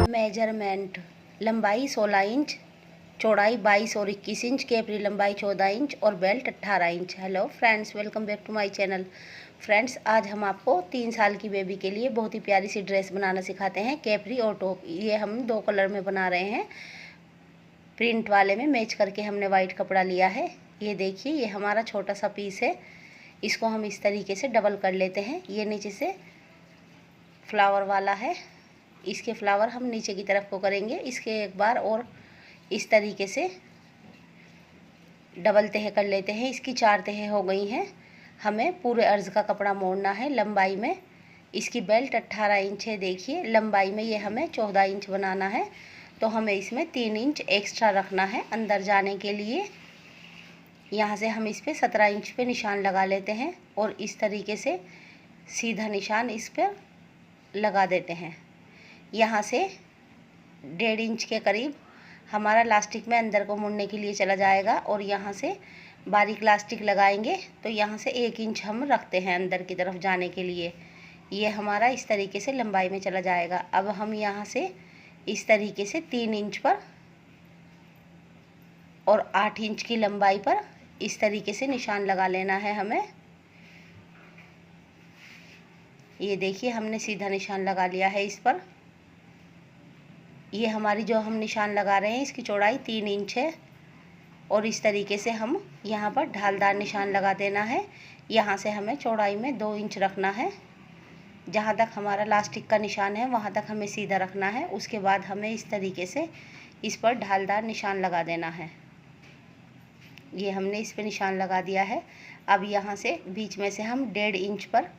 Measurement: लंबाई 16 inch, चौड़ाई 22 और 21 इंच, कैपरी लंबाई 14 इंच और belt 18 inch. Hello friends, welcome back to my channel. Friends, आज हम आपको 3 साल की बेबी के लिए बहुत ही प्यारी सी ड्रेस बनाना सिखाते हैं, कैपरी और टॉप। ये हम 2 कलर में बना रहे हैं। प्रिंट वाले में मैच करके हमने वाइट कपड़ा लिया है। ये देखिए, ये हमारा छोटा सा पीस है। इसको हम इस तरीके से डबल कर लेते हैं। ये नीचे से फ्लावर वाला है, इसके फ्लावर हम नीचे की तरफ को करेंगे। इसके एक बार और इस तरीके से डबल तह कर लेते हैं। इसकी 4 तह हो गई हैं। हमें पूरे अर्ज का कपड़ा मोड़ना है लंबाई में। इसकी बेल्ट 18 इंच है। देखिए, लंबाई में ये हमें 14 इंच बनाना है, तो हमें इसमें 3 इंच एक्स्ट्रा रखना है अंदर जाने के लिए। यहाँ से हम इस पे 17 इंच पे निशान लगा लेते हैं और इस तरीके से सीधा निशान इस पर लगा देते हैं। यहाँ से 1.5 इंच के करीब हमारा लास्टिक में अंदर को मुड़ने के लिए चला जाएगा और यहाँ से बारीक लास्टिक लगाएंगे, तो यहाँ से 1 इंच हम रखते हैं अंदर की तरफ जाने के लिए। ये हमारा इस तरीके से लंबाई में चला जाएगा। अब हम यहाँ से इस तरीके से 3 इंच पर और 8 इंच की लंबाई पर इस तरीके से निशान लगा लेना है हमें। ये देखिए, हमने सीधा निशान लगा लिया है इस पर। ये हमारी जो हम निशान लगा रहे हैं, इसकी चौड़ाई 3 इंच है और इस तरीके से हम यहाँ पर ढालदार निशान लगा देना है। यहाँ से हमें चौड़ाई में 2 इंच रखना है। जहाँ तक हमारा लास्टिक का निशान है वहाँ तक हमें सीधा रखना है। उसके बाद हमें इस तरीके से इस पर ढालदार निशान लगा देना है। ये हमने इस पर निशान लगा दिया है। अब यहाँ से बीच में से हम 1.5 इंच पर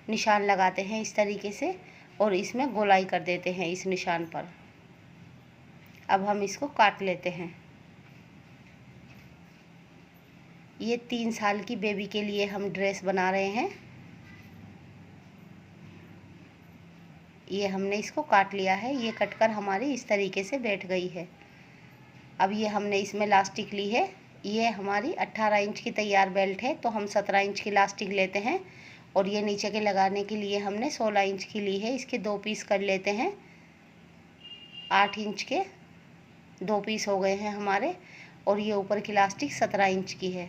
निशान लगाते हैं इस तरीके से और इसमें गोलाई कर देते हैं इस निशान पर। अब हम इसको काट लेते हैं। ये 3 साल की बेबी के लिए हम ड्रेस बना रहे हैं। ये हमने इसको काट लिया है। ये कटकर हमारी इस तरीके से बैठ गई है। अब ये हमने इसमें लास्टिक ली है। ये हमारी 18 इंच की तैयार बेल्ट है, तो हम 17 इंच की लास्टिक लेते हैं और ये नीचे के लगाने के लिए हमने 16 इंच की ली है। इसके 2 पीस कर लेते हैं। 8 इंच के 2 पीस हो गए हैं हमारे और ये ऊपर की लास्टिक 17 इंच की है।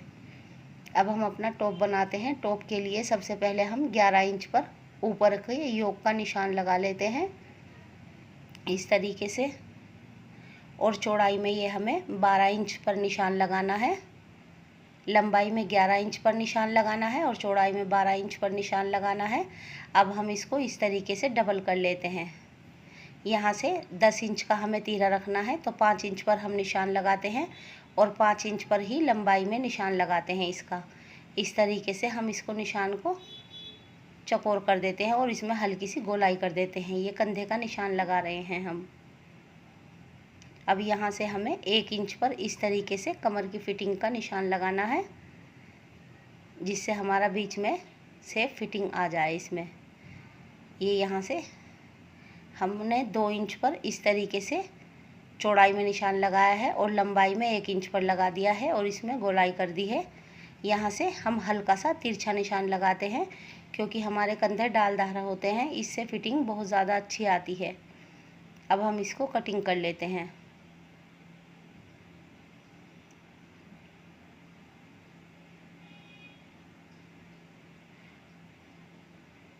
अब हम अपना टॉप बनाते हैं। टॉप के लिए सबसे पहले हम 11 इंच पर ऊपर के योक का निशान लगा लेते हैं इस तरीके से, और चौड़ाई में ये हमें 12 इंच पर निशान लगाना है। लंबाई में 11 इंच पर निशान लगाना है और चौड़ाई में 12 इंच पर निशान लगाना है। अब हम इसको इस तरीके से डबल कर लेते हैं। यहाँ से 10 इंच का हमें तीरा रखना है, तो 5 इंच पर हम निशान लगाते हैं और 5 इंच पर ही लंबाई में निशान लगाते हैं इसका। इस तरीके से हम इसको निशान को चौकोर कर देते हैं और इसमें हल्की सी गोलाई कर देते हैं। ये कंधे का निशान लगा रहे हैं हम। अब यहाँ से हमें 1 इंच पर इस तरीके से कमर की फिटिंग का निशान लगाना है, जिससे हमारा बीच में से फिटिंग आ जाए इसमें। ये यहाँ से हमने 2 इंच पर इस तरीके से चौड़ाई में निशान लगाया है और लंबाई में 1 इंच पर लगा दिया है और इसमें गोलाई कर दी है। यहाँ से हम हल्का सा तिरछा निशान लगाते हैं, क्योंकि हमारे कंधे डालदार होते हैं, इससे फिटिंग बहुत ज़्यादा अच्छी आती है। अब हम इसको कटिंग कर लेते हैं।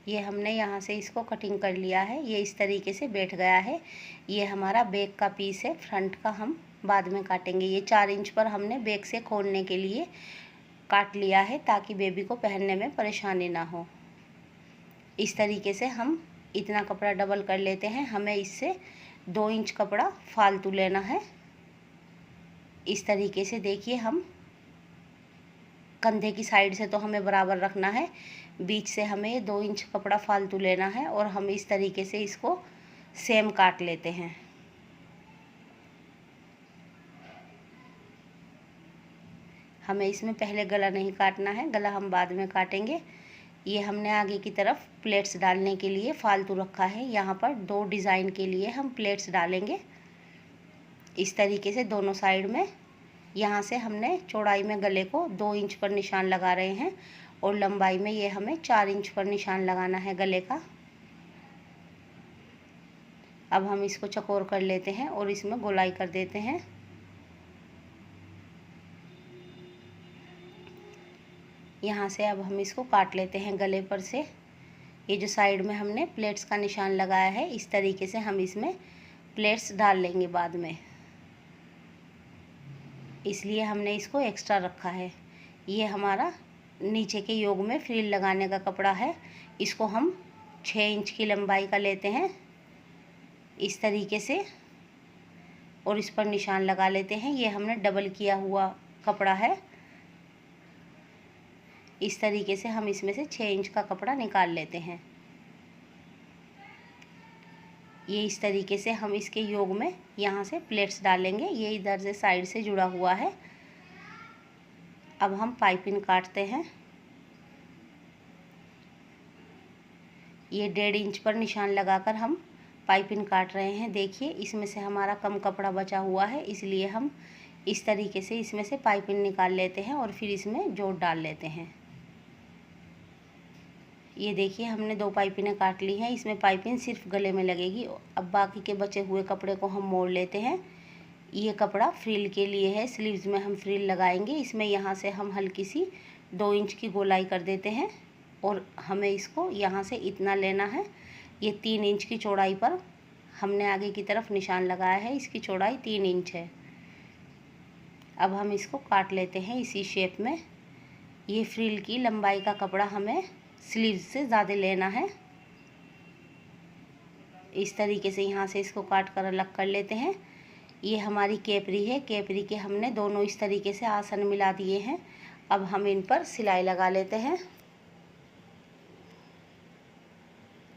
ये हमने यहाँ से इसको कटिंग कर लिया है। ये इस तरीके से बैठ गया है। ये हमारा बैक का पीस है, फ्रंट का हम बाद में काटेंगे। ये 4 इंच पर हमने बैक से खोलने के लिए काट लिया है, ताकि बेबी को पहनने में परेशानी ना हो। इस तरीके से हम इतना कपड़ा डबल कर लेते हैं। हमें इससे 2 इंच कपड़ा फालतू लेना है। इस तरीके से देखिए, हम कंधे की साइड से तो हमें बराबर रखना है, बीच से हमें 2 इंच कपड़ा फालतू लेना है और हम इस तरीके से इसको सेम काट लेते हैं। हमें इसमें पहले गला नहीं काटना है, गला हम बाद में काटेंगे। ये हमने आगे की तरफ प्लेट्स डालने के लिए फालतू रखा है। यहाँ पर 2 डिज़ाइन के लिए हम प्लेट्स डालेंगे इस तरीके से दोनों साइड में। यहाँ से हमने चौड़ाई में गले को 2 इंच पर निशान लगा रहे हैं और लंबाई में ये हमें 4 इंच पर निशान लगाना है गले का। अब हम इसको चौकोर कर लेते हैं और इसमें गोलाई कर देते हैं। यहाँ से अब हम इसको काट लेते हैं गले पर से। ये जो साइड में हमने प्लेट्स का निशान लगाया है, इस तरीके से हम इसमें प्लेट्स डाल लेंगे बाद में, इसलिए हमने इसको एक्स्ट्रा रखा है। ये हमारा नीचे के योग में फ्रिल लगाने का कपड़ा है। इसको हम 6 इंच की लंबाई का लेते हैं इस तरीके से, और इस पर निशान लगा लेते हैं। ये हमने डबल किया हुआ कपड़ा है। इस तरीके से हम इसमें से 6 इंच का कपड़ा निकाल लेते हैं। ये इस तरीके से हम इसके योग में यहाँ से प्लेट्स डालेंगे। ये इधर से साइड से जुड़ा हुआ है। अब हम पाइपिंग काटते हैं। ये 1.5 इंच पर निशान लगाकर हम पाइपिंग काट रहे हैं। देखिए इसमें से हमारा कम कपड़ा बचा हुआ है, इसलिए हम इस तरीके से इसमें से पाइपिंग निकाल लेते हैं और फिर इसमें जोड़ डाल लेते हैं। ये देखिए हमने 2 पाइपिंग काट ली हैं। इसमें पाइपिंग सिर्फ गले में लगेगी। अब बाकी के बचे हुए कपड़े को हम मोड़ लेते हैं। ये कपड़ा फ्रिल के लिए है, स्लीव्स में हम फ्रिल लगाएंगे। इसमें यहाँ से हम हल्की सी 2 इंच की गोलाई कर देते हैं और हमें इसको यहाँ से इतना लेना है। ये 3 इंच की चौड़ाई पर हमने आगे की तरफ निशान लगाया है। इसकी चौड़ाई 3 इंच है। अब हम इसको काट लेते हैं इसी शेप में। ये फ्रिल की लंबाई का कपड़ा हमें स्लीव से ज़्यादा लेना है। इस तरीके से यहाँ से इसको काट कर अलग कर लेते हैं। ये हमारी केपरी है। केपरी के हमने दोनों इस तरीके से आसन मिला दिए हैं। अब हम इन पर सिलाई लगा लेते हैं।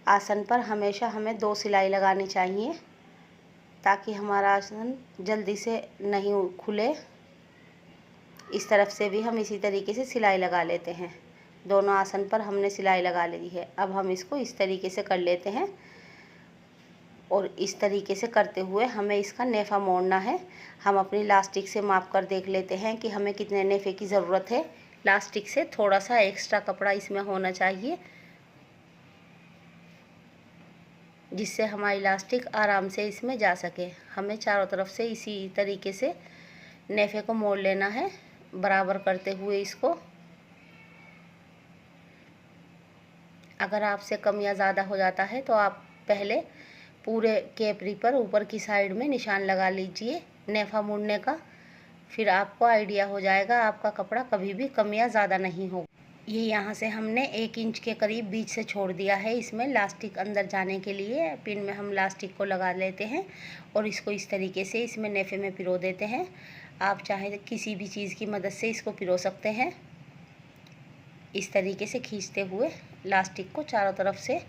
आसन पर हमेशा हमें 2 सिलाई लगानी चाहिए ताकि हमारा आसन जल्दी से नहीं खुले। इस तरफ से भी हम इसी तरीके से सिलाई लगा लेते हैं। दोनों आसन पर हमने सिलाई लगा ली है। अब हम इसको इस तरीके से कर लेते हैं और इस तरीके से करते हुए हमें इसका नेफा मोड़ना है। हम अपनी लास्टिक से माप कर देख लेते हैं कि हमें कितने नेफे की ज़रूरत है। लास्टिक से थोड़ा सा एक्स्ट्रा कपड़ा इसमें होना चाहिए, जिससे हमारी लास्टिक आराम से इसमें जा सके। हमें चारों तरफ से इसी तरीके से नेफे को मोड़ लेना है, बराबर करते हुए इसको। अगर आपसे कम या ज़्यादा हो जाता है तो आप पहले पूरे केपरी पर ऊपर की साइड में निशान लगा लीजिए नेफा मुड़ने का, फिर आपको आइडिया हो जाएगा। आपका कपड़ा कभी भी कम या ज़्यादा नहीं होगा। ये यहाँ से हमने 1 इंच के करीब बीच से छोड़ दिया है। इसमें लास्टिक अंदर जाने के लिए पिन में हम लास्टिक को लगा लेते हैं और इसको इस तरीके से इसमें नेफे में पिरो देते हैं। आप चाहे किसी भी चीज़ की मदद से इसको पिरो सकते हैं। इस तरीके से खींचते हुए लास्टिक को चारों तरफ से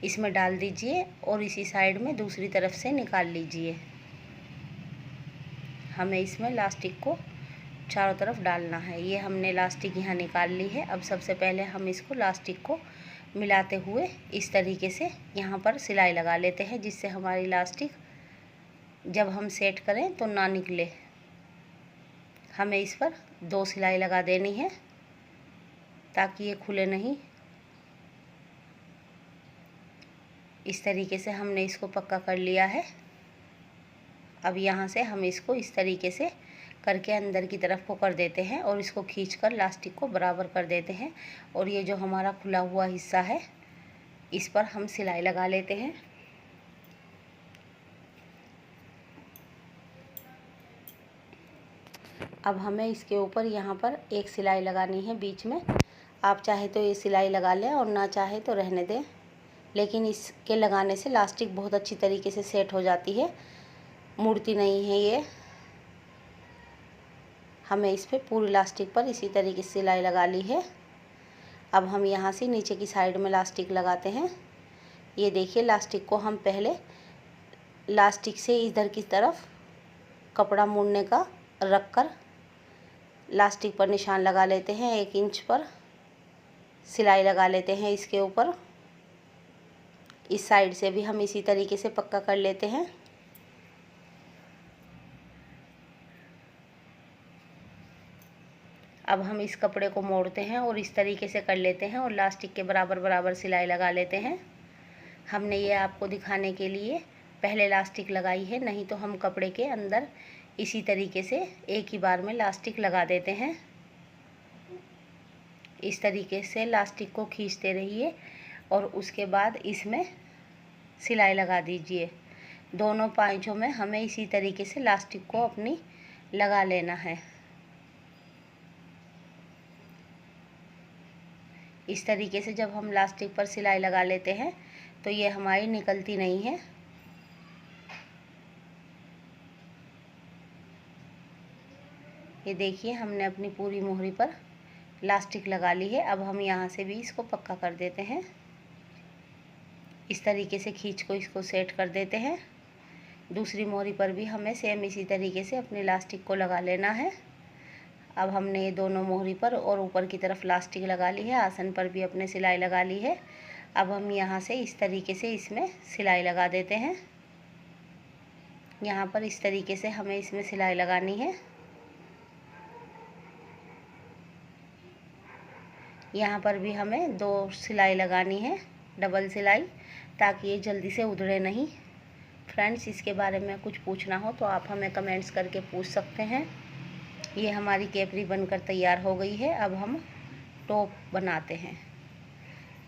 इसमें डाल दीजिए और इसी साइड में दूसरी तरफ से निकाल लीजिए। हमें इसमें लास्टिक को चारों तरफ डालना है। ये हमने लास्टिक यहाँ निकाल ली है। अब सबसे पहले हम इसको लास्टिक को मिलाते हुए इस तरीके से यहाँ पर सिलाई लगा लेते हैं, जिससे हमारी लास्टिक जब हम सेट करें तो ना निकले। हमें इस पर 2 सिलाई लगा देनी है ताकि ये खुले नहीं। इस तरीके से हमने इसको पक्का कर लिया है। अब यहाँ से हम इसको इस तरीके से करके अंदर की तरफ को कर देते हैं और इसको खींचकर लास्टिक को बराबर कर देते हैं। और ये जो हमारा खुला हुआ हिस्सा है इस पर हम सिलाई लगा लेते हैं। अब हमें इसके ऊपर यहाँ पर 1 सिलाई लगानी है बीच में। आप चाहे तो ये सिलाई लगा लें और ना चाहे तो रहने दें, लेकिन इसके लगाने से लास्टिक बहुत अच्छी तरीके से सेट हो जाती है, मुड़ती नहीं है ये। हमें इस पर पूरी लास्टिक पर इसी तरीके से सिलाई लगा ली है। अब हम यहाँ से नीचे की साइड में लास्टिक लगाते हैं। ये देखिए लास्टिक को हम पहले लास्टिक से इधर की तरफ कपड़ा मुड़ने का रख कर लास्टिक पर निशान लगा लेते हैं। 1 इंच पर सिलाई लगा लेते हैं इसके ऊपर। इस साइड से भी हम इसी तरीके से पक्का कर लेते हैं। अब हम इस कपड़े को मोड़ते हैं और इस तरीके से कर लेते हैं और लास्टिक के बराबर बराबर सिलाई लगा लेते हैं। हमने ये आपको दिखाने के लिए पहले इलास्टिक लगाई है, नहीं तो हम कपड़े के अंदर इसी तरीके से एक ही बार में इलास्टिक लगा देते हैं। इस तरीके से इलास्टिक को खींचते रहिए और उसके बाद इसमें सिलाई लगा दीजिए। दोनों पाँचों में हमें इसी तरीके से इलास्टिक को अपनी लगा लेना है। इस तरीके से जब हम इलास्टिक पर सिलाई लगा लेते हैं तो ये हमारी निकलती नहीं है। ये देखिए हमने अपनी पूरी मोहरी पर इलास्टिक लगा ली है। अब हम यहाँ से भी इसको पक्का कर देते हैं। इस तरीके से खींच को इसको सेट कर देते हैं। दूसरी मोहरी पर भी हमें सेम इसी तरीके से अपने इलास्टिक को लगा लेना है। अब हमने ये दोनों मोहरी पर और ऊपर की तरफ इलास्टिक लगा ली है। आसन पर भी अपने सिलाई लगा ली है। अब हम यहाँ से इस तरीके से इसमें सिलाई लगा देते हैं। यहाँ पर इस तरीके से हमें इसमें सिलाई लगानी है। यहाँ पर भी हमें 2 सिलाई लगानी है, डबल सिलाई, ताकि ये जल्दी से उधड़े नहीं। फ्रेंड्स, इसके बारे में कुछ पूछना हो तो आप हमें कमेंट्स करके पूछ सकते हैं। ये हमारी कैपरी बनकर तैयार हो गई है। अब हम टॉप बनाते हैं।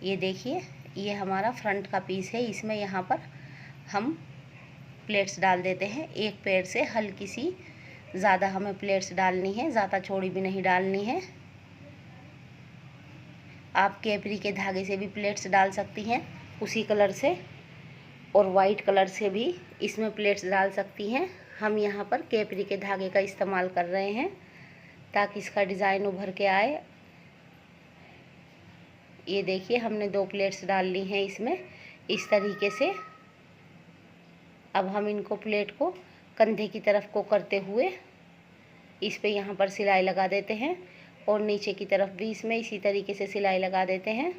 ये देखिए, ये हमारा फ्रंट का पीस है। इसमें यहाँ पर हम प्लेट्स डाल देते हैं। एक पैर से हल्की सी ज़्यादा हमें प्लेट्स डालनी है, ज़्यादा चौड़ी भी नहीं डालनी है। आप कैपरी के धागे से भी प्लेट्स डाल सकती हैं उसी कलर से, और वाइट कलर से भी इसमें प्लेट्स डाल सकती हैं। हम यहाँ पर कैपरी के धागे का इस्तेमाल कर रहे हैं ताकि इसका डिज़ाइन उभर के आए। ये देखिए हमने 2 प्लेट्स डाल ली हैं इसमें इस तरीके से। अब हम इनको प्लेट को कंधे की तरफ को करते हुए इस पे यहाँ पर सिलाई लगा देते हैं और नीचे की तरफ भी इसमें इसी तरीके से सिलाई लगा देते हैं।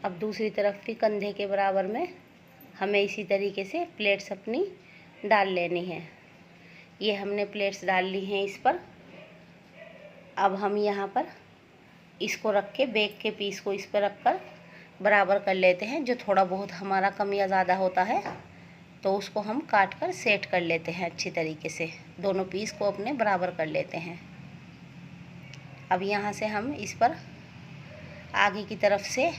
अब दूसरी तरफ भी कंधे के बराबर में हमें इसी तरीके से प्लेट्स अपनी डाल लेनी है। ये हमने प्लेट्स डाल ली हैं इस पर। अब हम यहाँ पर इसको रख के बैक के पीस को इस पर रख कर बराबर कर लेते हैं। जो थोड़ा बहुत हमारा कम या ज़्यादा होता है तो उसको हम काट कर सेट कर लेते हैं अच्छी तरीके से। दोनों पीस को अपने बराबर कर लेते हैं। अब यहाँ से हम इस पर आगे की तरफ से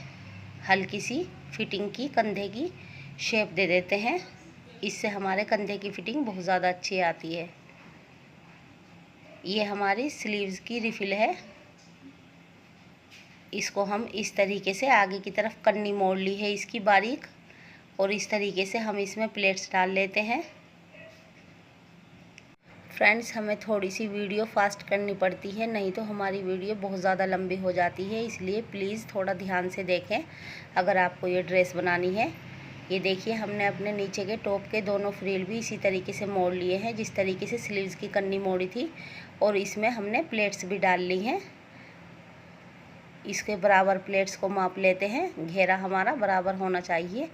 हल्की सी फिटिंग की कंधे की शेप दे देते हैं। इससे हमारे कंधे की फिटिंग बहुत ज़्यादा अच्छी आती है। ये हमारी स्लीव्स की रिफिल है। इसको हम इस तरीके से आगे की तरफ कन्नी मोड़ ली है इसकी बारीक, और इस तरीके से हम इसमें प्लेट्स डाल लेते हैं। फ्रेंड्स, हमें थोड़ी सी वीडियो फास्ट करनी पड़ती है, नहीं तो हमारी वीडियो बहुत ज़्यादा लंबी हो जाती है। इसलिए प्लीज़ थोड़ा ध्यान से देखें अगर आपको ये ड्रेस बनानी है। ये देखिए हमने अपने नीचे के टॉप के दोनों फ्रिल भी इसी तरीके से मोड़ लिए हैं जिस तरीके से स्लीव्स की कन्नी मोड़ी थी, और इसमें हमने प्लेट्स भी डाल ली हैं। इसके बराबर प्लेट्स को माप लेते हैं। घेरा हमारा बराबर होना चाहिए।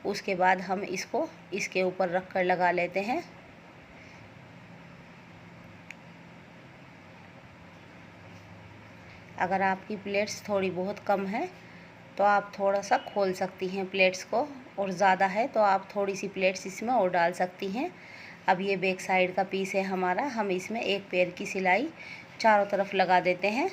उसके बाद हम इसको इसके ऊपर रख कर लगा लेते हैं। अगर आपकी प्लेट्स थोड़ी बहुत कम है तो आप थोड़ा सा खोल सकती हैं प्लेट्स को, और ज़्यादा है तो आप थोड़ी सी प्लेट्स इसमें और डाल सकती हैं। अब ये बैक साइड का पीस है हमारा। हम इसमें एक पैर की सिलाई चारों तरफ लगा देते हैं।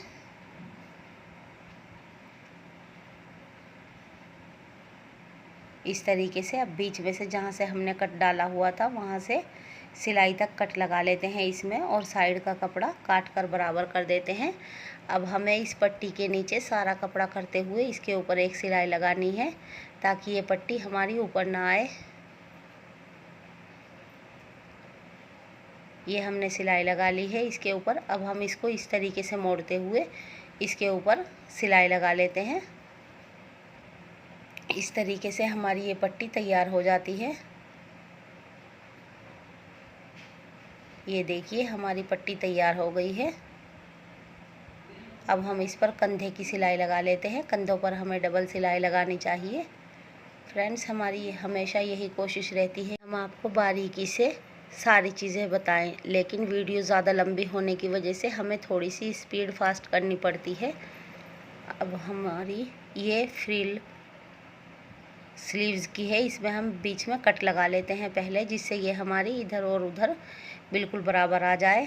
इस तरीके से अब बीच में से जहाँ से हमने कट डाला हुआ था वहाँ से सिलाई तक कट लगा लेते हैं इसमें, और साइड का कपड़ा काट कर बराबर कर देते हैं। अब हमें इस पट्टी के नीचे सारा कपड़ा करते हुए इसके ऊपर एक सिलाई लगानी है ताकि ये पट्टी हमारी ऊपर ना आए। ये हमने सिलाई लगा ली है इसके ऊपर। अब हम इसको इस तरीके से मोड़ते हुए इसके ऊपर सिलाई लगा लेते हैं। इस तरीके से हमारी ये पट्टी तैयार हो जाती है। ये देखिए हमारी पट्टी तैयार हो गई है। अब हम इस पर कंधे की सिलाई लगा लेते हैं। कंधों पर हमें डबल सिलाई लगानी चाहिए। फ्रेंड्स, हमारी हमेशा यही कोशिश रहती है हम आपको बारीकी से सारी चीज़ें बताएं, लेकिन वीडियो ज़्यादा लंबी होने की वजह से हमें थोड़ी सी स्पीड फास्ट करनी पड़ती है। अब हमारी ये फ्रिल स्लीव्स की है, इसमें हम बीच में कट लगा लेते हैं पहले, जिससे ये हमारी इधर और उधर बिल्कुल बराबर आ जाए।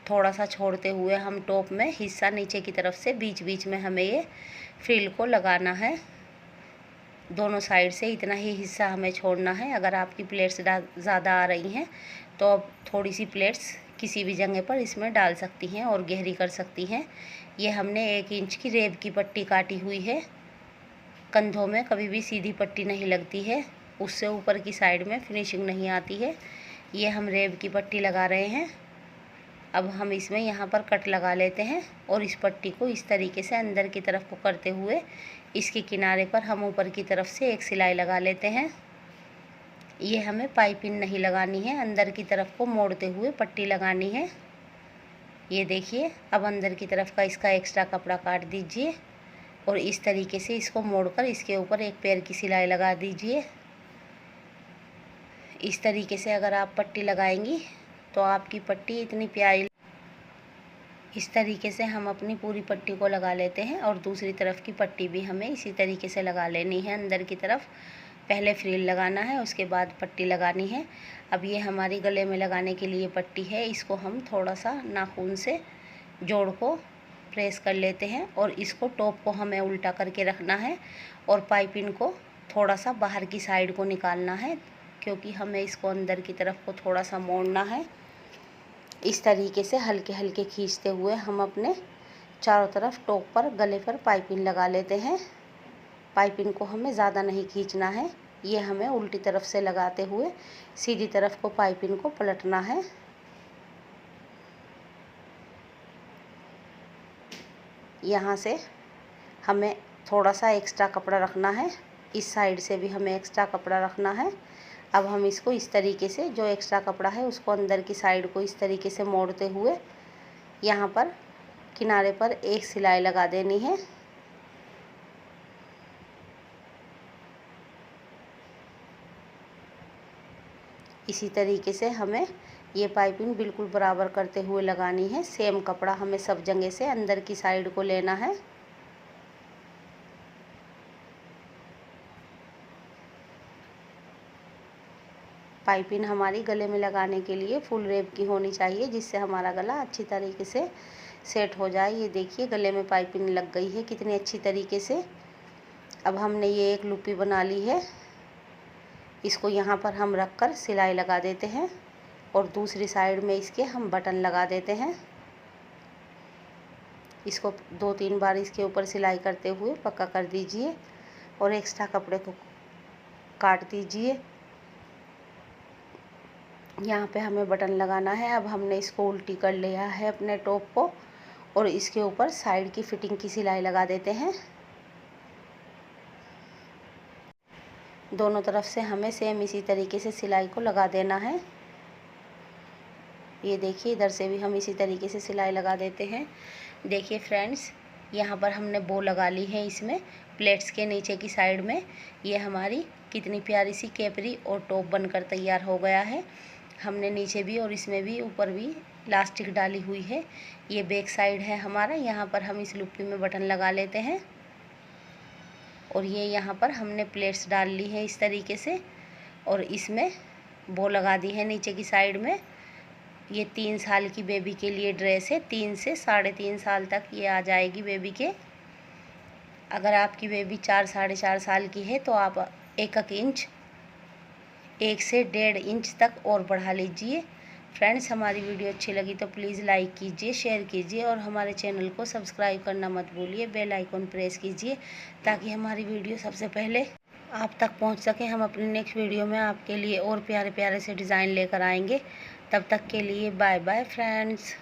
थोड़ा सा छोड़ते हुए हम टॉप में हिस्सा नीचे की तरफ से बीच बीच में हमें ये फ्रिल को लगाना है। दोनों साइड से इतना ही हिस्सा हमें छोड़ना है। अगर आपकी प्लेट्स ज़्यादा आ रही हैं तो अब थोड़ी सी प्लेट्स किसी भी जगह पर इसमें डाल सकती हैं और गहरी कर सकती हैं। ये हमने 1 इंच की रेब की पट्टी काटी हुई है। कंधों में कभी भी सीधी पट्टी नहीं लगती है, उससे ऊपर की साइड में फिनिशिंग नहीं आती है। ये हम रेब की पट्टी लगा रहे हैं। अब हम इसमें यहाँ पर कट लगा लेते हैं और इस पट्टी को इस तरीके से अंदर की तरफ को करते हुए इसके किनारे पर हम ऊपर की तरफ से एक सिलाई लगा लेते हैं। ये हमें पाइपिंग नहीं लगानी है, अंदर की तरफ को मोड़ते हुए पट्टी लगानी है। ये देखिए, अब अंदर की तरफ का इसका एक्स्ट्रा कपड़ा काट दीजिए और इस तरीके से इसको मोड़कर इसके ऊपर एक पैर की सिलाई लगा दीजिए। इस तरीके से अगर आप पट्टी लगाएंगी तो आपकी पट्टी इतनी प्यारी। इस तरीके से हम अपनी पूरी पट्टी को लगा लेते हैं और दूसरी तरफ की पट्टी भी हमें इसी तरीके से लगा लेनी है। अंदर की तरफ पहले फ्रिल लगाना है, उसके बाद पट्टी लगानी है। अब ये हमारी गले में लगाने के लिए पट्टी है, इसको हम थोड़ा सा नाखून से जोड़ को प्रेस कर लेते हैं और इसको टॉप को हमें उल्टा करके रखना है और पाइपिंग को थोड़ा सा बाहर की साइड को निकालना है, क्योंकि हमें इसको अंदर की तरफ को थोड़ा सा मोड़ना है। इस तरीके से हल्के हल्के खींचते हुए हम अपने चारों तरफ टॉप पर गले पर पाइपिंग लगा लेते हैं। पाइपिंग को हमें ज़्यादा नहीं खींचना है, ये हमें उल्टी तरफ से लगाते हुए सीधी तरफ को पाइपिंग को पलटना है। यहाँ से हमें थोड़ा सा एक्स्ट्रा कपड़ा रखना है, इस साइड से भी हमें एक्स्ट्रा कपड़ा रखना है। अब हम इसको इस तरीके से जो एक्स्ट्रा कपड़ा है उसको अंदर की साइड को इस तरीके से मोड़ते हुए यहाँ पर किनारे पर एक सिलाई लगा देनी है। इसी तरीके से हमें ये पाइपिंग बिल्कुल बराबर करते हुए लगानी है। सेम कपड़ा हमें सब जगह से अंदर की साइड को लेना है। पाइपिंग हमारी गले में लगाने के लिए फुल रेब की होनी चाहिए, जिससे हमारा गला अच्छी तरीके से सेट हो जाए। ये देखिए, गले में पाइपिंग लग गई है कितनी अच्छी तरीके से। अब हमने ये एक लुप्पी बना ली है, इसको यहाँ पर हम रख कर सिलाई लगा देते हैं और दूसरी साइड में इसके हम बटन लगा देते हैं। इसको 2-3 बार इसके ऊपर सिलाई करते हुए पक्का कर दीजिए और एक्स्ट्रा कपड़े को काट दीजिए। यहाँ पे हमें बटन लगाना है। अब हमने इसको उल्टी कर लिया है अपने टॉप को और इसके ऊपर साइड की फिटिंग की सिलाई लगा देते हैं। दोनों तरफ से हमें सेम इसी तरीके से सिलाई को लगा देना है। ये देखिए, इधर से भी हम इसी तरीके से सिलाई लगा देते हैं। देखिए फ्रेंड्स, यहाँ पर हमने बो लगा ली है इसमें प्लेट्स के नीचे की साइड में। ये हमारी कितनी प्यारी सी कैपरी और टॉप बनकर तैयार हो गया है। हमने नीचे भी और इसमें भी ऊपर भी इलास्टिक डाली हुई है। ये बैक साइड है हमारा, यहाँ पर हम इस लुप्पी में बटन लगा लेते हैं और ये यहाँ पर हमने प्लेट्स डाल ली है इस तरीके से और इसमें बो लगा दी है नीचे की साइड में। ये 3 साल की बेबी के लिए ड्रेस है, 3 से 3.5 साल तक ये आ जाएगी बेबी के। अगर आपकी बेबी 4-4.5 साल की है तो आप 1 इंच 1 से 1.5 इंच तक और बढ़ा लीजिए। फ्रेंड्स, हमारी वीडियो अच्छी लगी तो प्लीज़ लाइक कीजिए, शेयर कीजिए और हमारे चैनल को सब्सक्राइब करना मत भूलिए। बेल आइकन प्रेस कीजिए ताकि हमारी वीडियो सबसे पहले आप तक पहुंच सके। हम अपनी नेक्स्ट वीडियो में आपके लिए और प्यारे प्यारे से डिज़ाइन लेकर आएंगे। तब तक के लिए बाय बाय फ्रेंड्स।